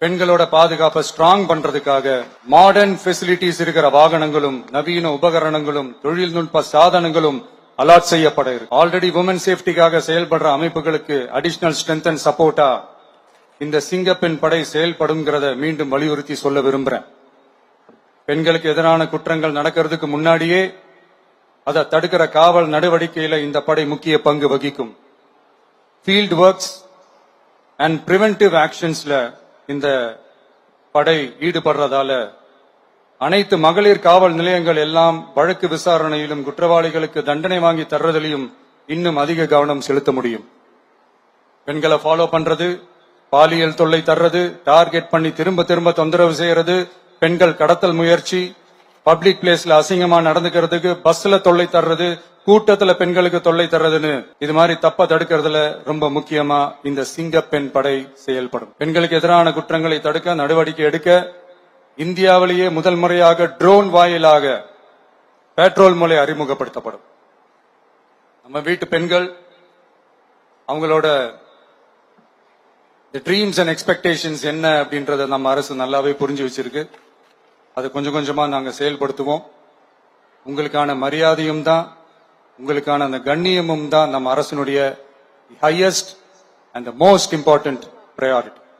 பெண்களோட பாதுகாப்பை ஸ்ட்ராங் பண்றதுக்காக மாடர்ன் ஃபெசிலிட்டிஸ் இருக்கிற வாகனங்களும் நவீன உபகரணங்களும் தொழில்நுட்ப சாதனங்களும் அலாட் செய்யப்பட இருக்கு. ஆல்ரெடி உமன் சேஃப்டிக்காக செயல்படுற அமைப்புகளுக்கு அடிஷனல் ஸ்ட்ரென்த் அண்ட் சப்போர்ட்டா இந்த சிங்கப்பெண் படை செயல்படுங்கிறத மீண்டும் வலியுறுத்தி சொல்ல விரும்புறேன். பெண்களுக்கு எதிரான குற்றங்கள் நடக்கிறதுக்கு முன்னாடியே அதை தடுக்கிற காவல் நடவடிக்கையில இந்த படை முக்கிய பங்கு வகிக்கும். ஃபீல்ட் ஒர்க்ஸ் அண்ட் பிரிவென்டிவ் ஆக்ஷன்ஸ்ல இந்த படை ஈடுபடுறதால அனைத்து மகளிர் காவல் நிலையங்கள் எல்லாம் வழக்கு விசாரணையிலும் குற்றவாளிகளுக்கு தண்டனை வாங்கி தர்றதிலையும் இன்னும் அதிக கவனம் செலுத்த முடியும். பெண்களை ஃபாலோ பண்றது, பாலியல் தொல்லை தர்றது, டார்கெட் பண்ணி திரும்ப திரும்ப தொந்தரவு செய்யறது, பெண்கள் கடத்தல் முயற்சி, பப்ளிக் பிளேஸ்ல அசிங்கமா நடந்துக்கிறதுக்கு பஸ்ல தொல்லை தர்றது, கூட்டத்துல பெண்களுக்கு தொல்லை தர்றதுன்னு இது மாதிரி தப்ப தடுக்கிறதுல ரொம்ப முக்கியமா இந்த சிங்கப்பெண் படை செயல்படும். பெண்களுக்கு எதிரான குற்றங்களை தடுக்க நடவடிக்கை எடுக்க இந்தியாவிலேயே முதல் முறையாக ட்ரோன் வாயிலாக பெட்ரோல் மூலை அறிமுகப்படுத்தப்படும். நம்ம வீட்டு பெண்கள் அவங்களோட ட்ரீம்ஸ் அண்ட் எக்ஸ்பெக்டேஷன்ஸ் என்ன அப்படின்றத நம்ம அரசு நல்லாவே புரிஞ்சு வச்சிருக்கு. அதை கொஞ்சம் கொஞ்சமா நாங்க செயல்படுத்துவோம். உங்களுக்கான மரியாதையும் தான், உங்களுக்கான அந்த கண்ணியமும் தான் நம்ம அரசினுடைய highest and most important priority.